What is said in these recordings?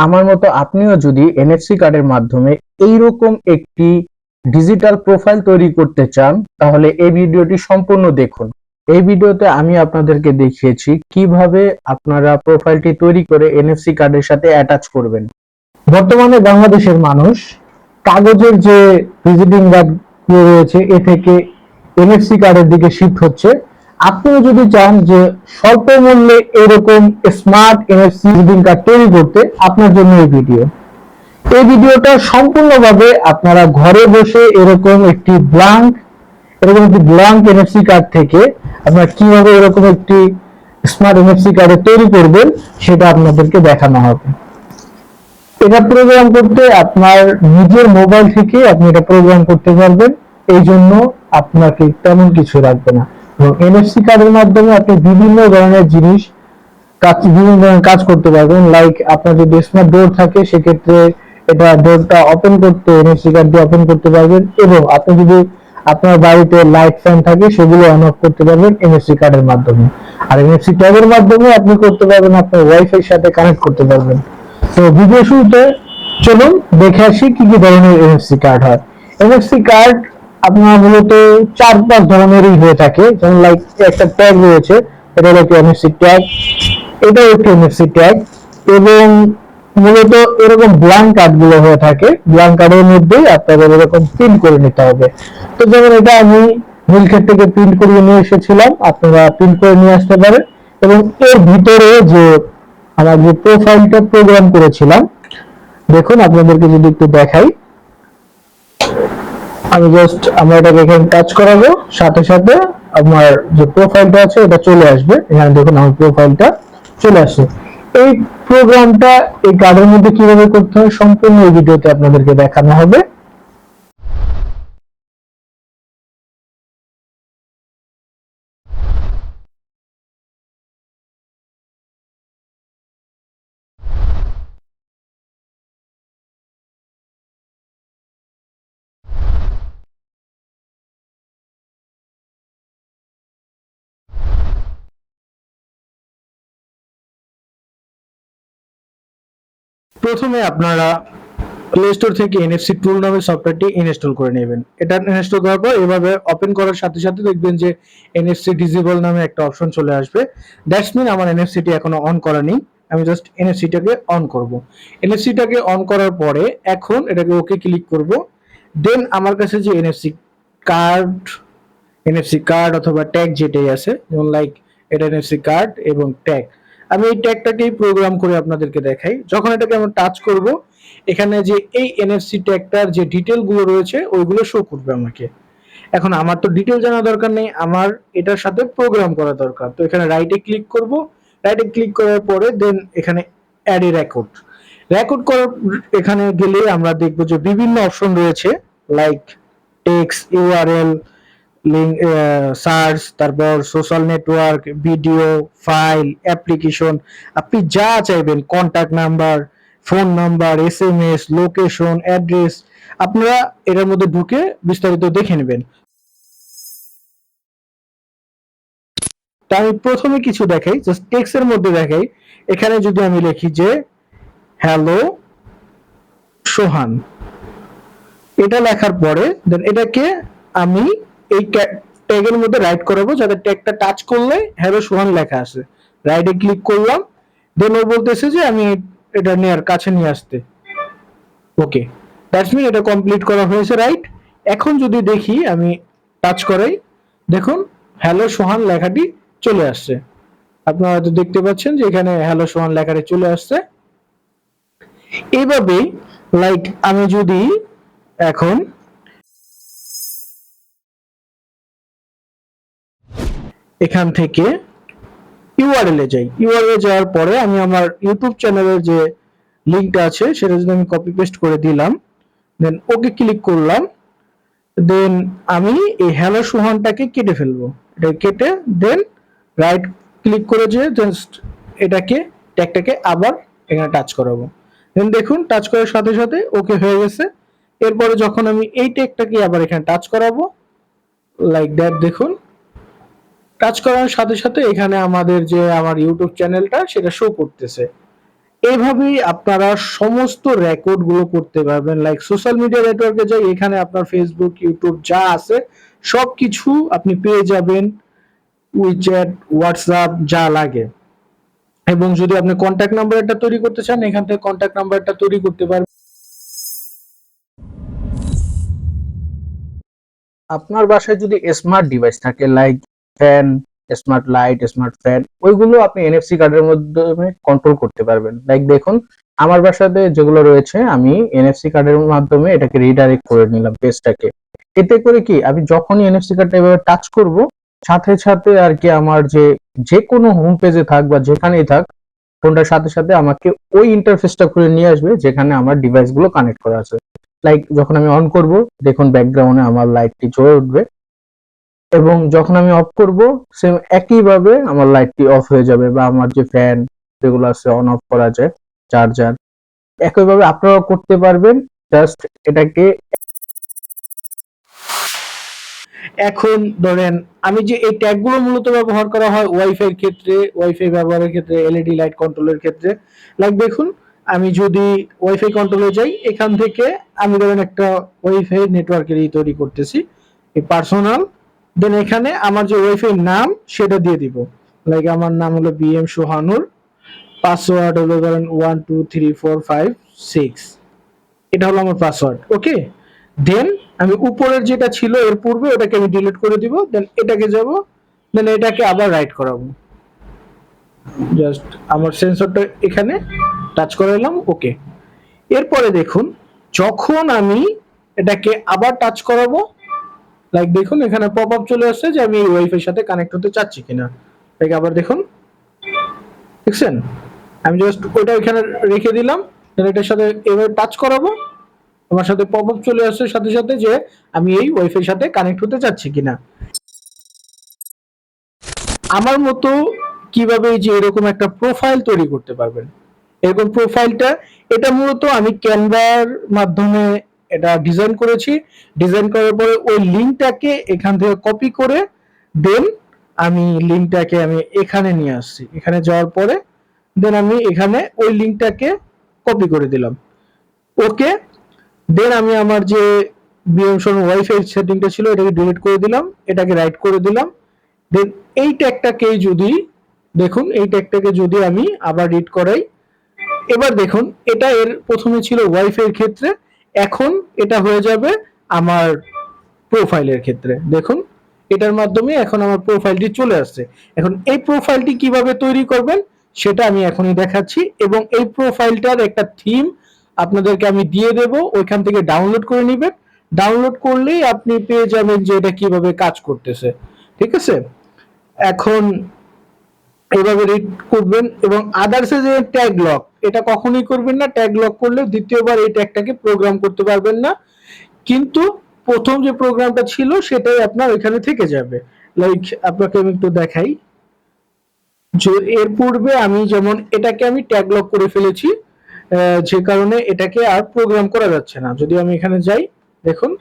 আমার মতো আপনিও যদি এনএফসি কার্ডের মাধ্যমে এইরকম একটি ডিজিটাল প্রোফাইল তৈরি করতে চান, তাহলে এই ভিডিওটি সম্পূর্ণ দেখুন। এই ভিডিওতে আমি আপনাদেরকে দেখিয়েছি কিভাবে আপনারা প্রোফাইলটি তৈরি করে এনএফসি কার্ডের সাথে অ্যাটাচ করবেন। বর্তমানে বাংলাদেশের মানুষ কাগজের যে ভিজিটিং কার্ড রয়েছে এ থেকে এনএফসি কার্ডের দিকে শিফট হচ্ছে। আপনিও যদি চান যে স্বল্প মূল্যে এরকম স্মার্ট এনএফসি ভিজিটিং কার্ড তৈরি করতে, আপনার জন্য এই ভিডিওটা সম্পূর্ণভাবে আপনারা ঘরে বসে এরকম একটি ব্ল্যাঙ্ক এনএফসি কার্ড থেকে আপনারা কিভাবে এরকম একটি স্মার্ট এনএফসি কার্ড তৈরি করবেন সেটা আপনাদেরকে দেখানো হবে। এটা প্রোগ্রাম করতে আপনার নিজের মোবাইল থেকে আপনি এটা প্রোগ্রাম করতে পারবেন, এই জন্য আপনাকে তেমন কিছু লাগবে না। এবং এনএফসি কার্ডের মাধ্যমে আপনি বিভিন্ন ধরনের কাজ করতে পারবেন। লাইক আপনার যদি স্মার্ট ডোর থাকে সেক্ষেত্রে এটা ডোরটা ওপেন করতে এনএফসি কার্ড দিয়ে ওপেন করতে পারবেন, এবং আপনি যদি আপনার বাড়িতে লাইট ফ্যান থাকে সেগুলো অন অফ করতে পারবেন এনএফসি কার্ডের মাধ্যমে। আর এনএফসি ট্যাগের মাধ্যমে আপনি করতে পারবেন, আপনার ওয়াইফাই সাথে কানেক্ট করতে পারবেন। তো ভিডিও শুরুতে চলুন দেখে আসি কি কি ধরনের এনএফসি কার্ড হয়। এনএফসি কার্ড আপনার মূলত 4-5 ধরনেরই হয়ে থাকে। যেমন লাইক একটা ট্যাগ রয়েছে, এটা হলো এনএফসি ট্যাগ, এটাও একটি এনএফসি ট্যাগ, এবং মূলত এরকম ব্ল্যাঙ্ক কার্ড গুলো হয়ে থাকে। ব্ল্যাঙ্ক কার্ডের মধ্যেই আপনাদের এরকম প্রিন্ট করে নিতে হবে। তো যেমন এটা আমি মিলক্ষেত থেকে প্রিন্ট করিয়ে নিয়ে এসেছিলাম, আপনারা প্রিন্ট করে নিয়ে আসতে পারেন। এবং এর ভিতরে যে আমরা যে প্রোফাইলটা প্রোগ্রাম করেছিলাম, দেখুন আপনাদেরকে যদি একটু দেখাই, আমরা এটাকে এখানে টাচ করাবো, সাথে সাথে আমার যে প্রোফাইলটা আছে এটা চলে আসবে। এখানে দেখুন আমার প্রোফাইলটা চলে আসছে। এই প্রোগ্রামটা এই কার্ডের মধ্যে কিভাবে করতে হয় সম্পূর্ণ এই ভিডিওতে আপনাদেরকে দেখানো হবে। প্রথমে আপনারা প্লে স্টোর থেকে এনএফসি টুল নামের সফটওয়্যারটি ইনস্টল করে নেবেন। এটা ইনস্টল করার পর এভাবে ওপেন করার সাথে সাথে দেখবেন যে এনএফসি ডিসেবল নামে একটা অপশন চলে আসবে। দ্যাটস মিন আমার এনএফসিটি এখনো অন করা নেই। আমি জাস্ট এনএফসিটাকে অন করব। এনএফসিটাকে অন করার পরে এখন এটাকে ওকে ক্লিক করব। দেন আমার কাছে যে এনএফসি কার্ড অথবা ট্যাগ যেটাই আছে, যেমন লাইক এটা এনএফসি কার্ড এবং ট্যাগ, আমি এই ট্যাগটাকেই প্রোগ্রাম করে আপনাদেরকে দেখাই। যখন এটাকে আমরা টাচ করব, এখানে যে এই এনএফসি ট্যাগটার যে ডিটেল গুলো রয়েছে ওইগুলো শো করবে আমাকে। এখন আমার তো ডিটেল জানা দরকার নেই, আমার এটার সাথে প্রোগ্রাম করা দরকার। তো এখানে রাইটে ক্লিক করব। রাইটে ক্লিক করার পরে দেন এখানে অ্যাড এ রেকর্ড করার এখানে গেলে আমরা দেখব যে বিভিন্ন অপশন রয়েছে, like text, URL, link, search, তারপর social network, video, file, application, আপনি যা চাইবেন, contact number, phone number, SMS, location, address, আপনারা এটার মধ্যে ঢুকে বিস্তারিত দেখে নেবেন। তা আমি প্রথমে কিছু দেখাই, জাস্ট টেক্সটের মধ্যে দেখাই। এখানে যদি আমি লিখি যে হ্যালো সোহান, এটা লেখার পরে দেন এটাকে আমি এই ট্যাগের মধ্যে রাইট করাবো, যাতে ট্যাগটা টাচ করলে হ্যালো সোহান লেখা আছে। রাইটে ক্লিক করলাম, দেন ও বলতেছে যে আমি এটা কাছে নিয়ে আসতে। ওকে, দ্যাটস মিন এটা কমপ্লিট করা হয়েছে, রাইট। এখন যদি দেখি আমি টাচ করাই, দেখুন হ্যালো সোহান লেখাটি চলে আসছে। আপনারা হয়তো দেখতে পাচ্ছেন যে এখানে হ্যালো সোহান লেখাটি চলে আসছে। এইভাবেই লাইক আমি যদি এখন এখান থেকে ইউআরএল এ যাই, ইউআরএল এ যাওয়ার পরে আমি আমার ইউটিউব চ্যানেলের যে লিংকটা আছে সেটা যদি আমি কপি পেস্ট করে দিলাম, দেন ওকে ক্লিক করলাম, দেন আমি এই হ্যালো সোহানটাকে কেটে ফেলবো। এটা কেটে দেন রাইট ক্লিক করে যে জাস্ট এটাকে ট্যাগটাকে আবার এখানে টাচ করাবো। দেন দেখুন টাচ করার সাথে সাথে ওকে হয়ে গেছে। এরপরে যখন আমি এই ট্যাগটাকে আবার এখানে টাচ করাবো, লাইক দ্যাট, দেখুন টাচ করার সাথে সাথে এখানে আমাদের যে আমার ইউটিউব চ্যানেলটা সেটা শো করতেছে। এইভাবেই আপনারা সমস্ত রেকর্ড গুলো করতে পারবেন। লাইক সোশ্যাল মিডিয়া নেটওয়ার্কে যাই, এখানে আপনার ফেসবুক, ইউটিউব যা আছে সবকিছু আপনি পেয়ে যাবেন, উইচ্যাট, হোয়াটসঅ্যাপ যা লাগে। এবং যদি আপনি কন্ট্যাক্ট নাম্বার একটা তৈরি করতে চান, এখান থেকে কন্ট্যাক্ট নাম্বারটা তৈরি করতে পারবেন। আপনার বাসায় যদি স্মার্ট ডিভাইস থাকে like fan, smart light, smart fan, ওইগুলো আপনি এনএফসি কার্ডের মাধ্যমে কন্ট্রোল করতে পারবেন। লাইক দেখুন, আমার বাসাতে যেগুলো রয়েছে আমি এনএফসি কার্ডের মাধ্যমে এটাকে রিডাইরেক্ট করে নিলাম পেজটাকে। এতে করে কি আমি যখনই এনএফসি কার্ডটা এভাবে টাচ করব, সাথে সাথে আর কি আমার যে কোনো হোম পেজে থাক বা যেখানেই থাক, ফোনটার সাথে সাথে আমাকে ওই ইন্টারফেসটা করে নিয়ে আসবে যেখানে আমার ডিভাইস গুলো কানেক্ট করা আছে। লাইক যখন আমি অন করব, দেখুন ব্যাকগ্রাউন্ডে আমার লাইটটি জ্বলে উঠবে, এবং যখন আমি অফ করব সেম একইভাবে আমার লাইটটি অফ হয়ে যাবে, বা আমার যে ফ্যান যেগুলো আছে অন অফ করা যায়, চার্জার, একইভাবে আপনারাও করতে পারবেন। জাস্ট এটাকে এখন ধরেন আমি যে এই ট্যাগগুলো মূলত ব্যবহার করা হয় ওয়াইফাই এর ক্ষেত্রে, ওয়াইফাই ব্যবহারের ক্ষেত্রে, এলইডি লাইট কন্ট্রোলের ক্ষেত্রে। লাইক দেখুন, আমি যদি ওয়াইফাই কন্ট্রোলে যাই, এখান থেকে আমি ধরেন একটা ওয়াইফাই নেটওয়ার্কের তৈরি করতেছি, এই পার্সোনাল। দেন এখানে আমার যে ওয়াইফাই নাম সেটা দিয়ে দিব। লাইক আমার নাম হলো বিএম সোহানুর, পাসওয়ার্ড হলো ধরেন 1 2 3 4 5 6, এটা হলো আমার পাসওয়ার্ড। ওকে, দেন আমি উপরের যেটা ছিল এর পূর্বে ওটাকে আমি ডিলিট করে দিব, দেন এটাকে যাব, দেন এটাকে আবার রাইট করাবো। জাস্ট আমার সেন্সরটা এখানে টাচ করাইলাম, ওকে। এরপরে দেখুন, যখন আমি এটাকে আবার টাচ করাবো, লাইক দেখুন এখানে পপ আপ চলে আসছে যে আমি এই ওয়াইফাই সাথে কানেক্ট হতে চাচ্ছি কিনা। লাইক আবার দেখুন, দেখছেন, আমি জাস্ট ওটা এখানে রেখে দিলাম, দেন এটার সাথে এবার টাচ করাবো, আমার সাথে পপ আপ চলে আসছে সাথে সাথে যে আমি এই ওয়াইফাই সাথে কানেক্ট হতে চাচ্ছি কিনা। আমার মতো কিভাবে এই যে এরকম একটা প্রোফাইল তৈরি করতে পারবেন, এরকম প্রোফাইলটা, এটা মূলত আমি ক্যানভার মাধ্যমে এটা ডিজাইন করেছি। ডিজাইন করার পরে ওই লিঙ্কটাকে এখান থেকে কপি করে, দেন আমি লিঙ্কটাকে আমি এখানে নিয়ে আসছি। এখানে যাওয়ার পরে দেন আমি এখানে ওই লিঙ্কটাকে কপি করে দিলাম, ওকে। দেন আমি আমার যে বিএমসন ওয়াইফাই সেটিংটা ছিল এটাকে ডিলিট করে দিলাম, এটাকে রাইট করে দিলাম। দেন এই ট্যাগটাকে যদি দেখুন, এই ট্যাগটাকে যদি আমি আবার রিড করাই, এবার দেখুন এটা এর প্রথমে ছিল ওয়াইফাই এর ক্ষেত্রে, এখন এটা হয়ে যাবে আমার প্রোফাইলের ক্ষেত্রে। দেখুন এটার মাধ্যমে এখন আমার প্রোফাইলটি চলে আসছে। এখন এই প্রোফাইলটি কিভাবে তৈরি করবেন সেটা আমি এখনই দেখাচ্ছি, এবং এই প্রোফাইলটার একটা থিম আপনাদেরকে আমি দিয়ে দেব, ওইখান থেকে ডাউনলোড করে নেবেন। ডাউনলোড করলেই আপনি পেয়ে যাবেন যে এটা কিভাবে কাজ করতেছে। ঠিক আছে, এখন এইভাবে রিড করবেন। এবং আদার্সে যে ট্যাগ লক, এটা কখনোই করবেন না। ট্যাগ লক করলে দ্বিতীয়বার এই ট্যাগটাকে প্রোগ্রাম করতে পারবেন না, কিন্তু প্রথম যে প্রোগ্রামটা ছিল সেটাই আপনার ওইখানে থেকে যাবে। লাইক আপনাকে আমি একটু দেখাই, যে এর পূর্বে আমি যেমন এটাকে আমি ট্যাগ লক করে ফেলেছি, যে কারণে এটাকে আর প্রোগ্রাম করা যাচ্ছে না। যদি আমি এখানে যাই, দেখুন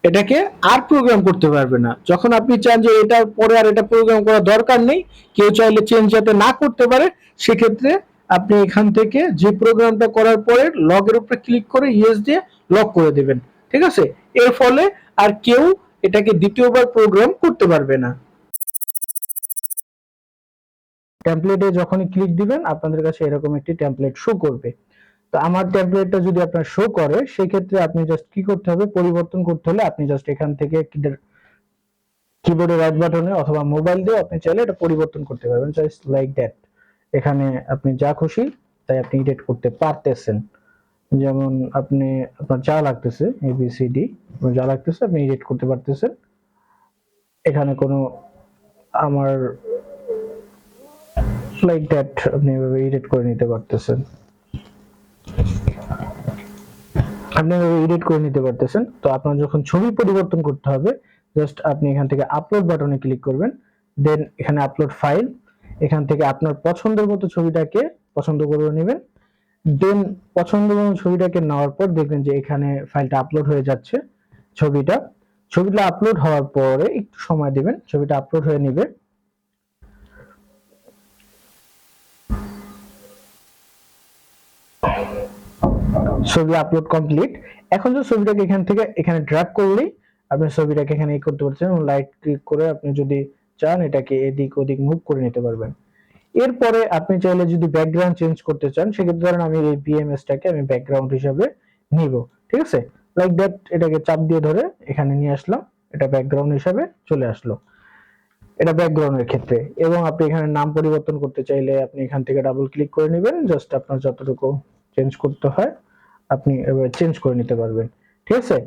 এটাকে আর প্রোগ্রাম করতে পারবে না। যখন আপনি চান যে এটার পরে আর এটা প্রোগ্রাম করা দরকার নেই, কেউ চাইলে চেঞ্জ যাতে না করতে পারে, সেক্ষেত্রে আপনি এখান থেকে যে প্রোগ্রামটা করার পরে লগের উপরে ক্লিক করে ইয়েস দিয়ে লক করে দেবেন। ঠিক আছে, এর ফলে আর কেউ এটাকে দ্বিতীয়বার প্রোগ্রাম করতে পারবে না। টেমপ্লেটে যখনই ক্লিক দিবেন আপনাদের কাছে এরকম একটি টেমপ্লেট শো করবে। তো আমার ট্যাবলেটটা যদি আপনার শো করে, সেক্ষেত্রে আপনি জাস্ট কি করতে হবে, পরিবর্তন করতে হলে আপনি জাস্ট এখান থেকে কিবোর্ডের রাইট বাটনে অথবা মোবাইল দিয়ে আপনি চাইলে এটা পরিবর্তন করতে পারবেন, জাস্ট লাইক দ্যাট। এখানে আপনি যা খুশি তাই আপনি এডিট করতে পারতেছেন। যেমন আপনি আপনার যা লাগতেছে এবিসিডি, যা লাগতেছে আপনি এডিট করতে পারতেছেন। এখানে কোনো আমার লাইক দ্যাট আপনি এভাবে এডিট করে নিতে পারতেছেন। আপনি এডিট করে নিতে পারতেছেন। তো আপনার যখন ছবি পরিবর্তন করতে হবে, জাস্ট আপনি এখান থেকে আপলোড বাটনে ক্লিক করবেন, দেন এখানে আপলোড ফাইল, এখান থেকে আপনার পছন্দের মতো ছবিটাকে পছন্দ করে নেবেন। দেন পছন্দ মতো ছবিটাকে নেওয়ার পর দেখবেন যে এখানে ফাইলটা আপলোড হয়ে যাচ্ছে। ছবিটা ছবিটা আপলোড হওয়ার পরে একটু সময় দিবেন, ছবিটা আপলোড হয়ে নেবে। ছবি আপলোড কমপ্লিট। এখন যে ছবিটাকে এখান থেকে এখানে ড্র্যাগ করলেই আপনি ছবিটাকে এখানে করতে পারছেন এবং লাইট ক্লিক করে আপনি যদি চান এটাকে এদিক ওদিক মুভ করে নিতে পারবেন। এরপরে আপনি চাইলে যদি ব্যাকগ্রাউন্ড চেঞ্জ করতে চান, সেক্ষেত্রে ধরেন আমি এই বিএমএসটাকে আমি ব্যাকগ্রাউন্ড হিসাবে নিব, ঠিক আছে, লাইক দ্যাট। এটাকে চাপ দিয়ে ধরে এখানে নিয়ে আসলাম, এটা ব্যাকগ্রাউন্ড হিসাবে চলে আসলো, এটা ব্যাকগ্রাউন্ডের ক্ষেত্রে। এবং আপনি এখানে নাম পরিবর্তন করতে চাইলে আপনি এখান থেকে ডাবল ক্লিক করে নেবেন, জাস্ট আপনার যতটুকু চেঞ্জ করতে হয় আপনি এবার চেঞ্জ করে নিতে পারবেন, ঠিক আছে।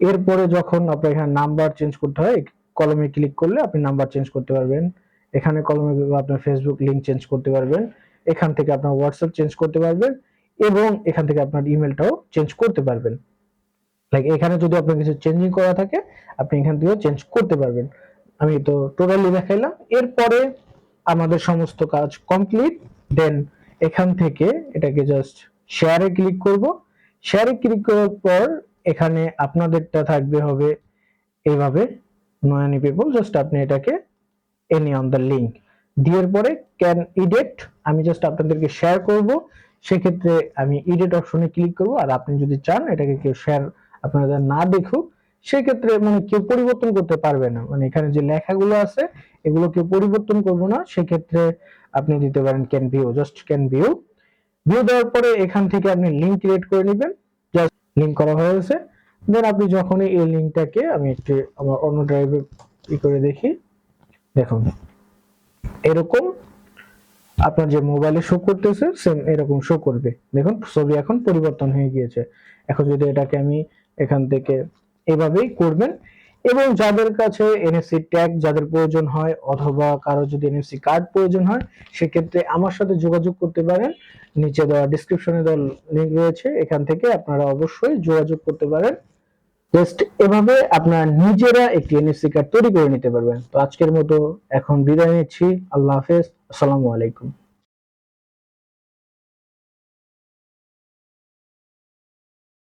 এরপরে যখন আপনার এখানে নাম্বার চেঞ্জ করতে হয়, কলমে ক্লিক করলে আপনি নাম্বার চেঞ্জ করতে পারবেন, এখানে কলমে আপনার ফেসবুক লিংক চেঞ্জ করতে পারবেন, এখান থেকে আপনার হোয়াটসঅ্যাপ চেঞ্জ করতে পারবেন এবং এখান থেকে আপনার ইমেলটাও চেঞ্জ করতে পারবেন। লাইক এখানে যদি আপনার কিছু চেঞ্জিং করা থাকে আপনি এখান থেকে চেঞ্জ করতে পারবেন। আমি তো টোটালি দেখাইলাম। এরপরে আমাদের সমস্ত কাজ কমপ্লিট। দেন এখান থেকে এটাকে জাস্ট শেয়ারে ক্লিক করব। শেয়ারে ক্লিক করার পর এখানে আপনাদেরটা থাকবে হবে এইভাবে, নয়ানি পিপল, জাস্ট আপনি এটাকে এনি অন দ্য লিঙ্ক দেওয়ার পরে ক্যান এডিট, আমি জাস্ট আপনাদেরকে শেয়ার করব, সেক্ষেত্রে আমি এডিট অপশনে ক্লিক করব। আর আপনি যদি চান এটাকে কেউ শেয়ার আপনাদের না দেখুক, সেক্ষেত্রে মানে কেউ পরিবর্তন করতে পারবে না, মানে এখানে যে লেখাগুলো আছে এগুলো কেউ পরিবর্তন করবো না, সেক্ষেত্রে আপনি দিতে পারেন can view, just can view. View দেওয়ার পরে এখান থেকে আপনি লিঙ্ক ক্রিয়েট করে নেবেন, জাস্ট লিঙ্ক করা হয়ে গেছে। দেন আপনি যখনই এই লিঙ্কটাকে, আমি একটু আমার অন্য ড্রাইভে করে দেখি, দেখুন এরকম আপনার যে মোবাইলে শো করতেছে সেম এরকম শো করবে। দেখুন ছবি এখন পরিবর্তন হয়ে গিয়েছে। এখন যদি এটাকে আমি এখান থেকে এভাবেই করবেন। এবং যাদের কাছে এনএফসি ট্যাগ যাদের প্রয়োজন হয় অথবা কারো যদি এনএফসি কার্ড প্রয়োজন হয়, সেক্ষেত্রে আমার সাথে যোগাযোগ করতে পারেন, নিচে দেওয়া ডেসক্রিপশনে দেওয়া লিংক রয়েছে, এখান থেকে আপনারা অবশ্যই যোগাযোগ করতে পারেন। জাস্ট এভাবে আপনারা নিজেরা একটি এনএফসি কার্ড তৈরি করে নিতে পারবেন। তো আজকের মতো এখন বিদায় নিচ্ছি, আল্লাহ হাফেজ, আসসালামু আলাইকুম।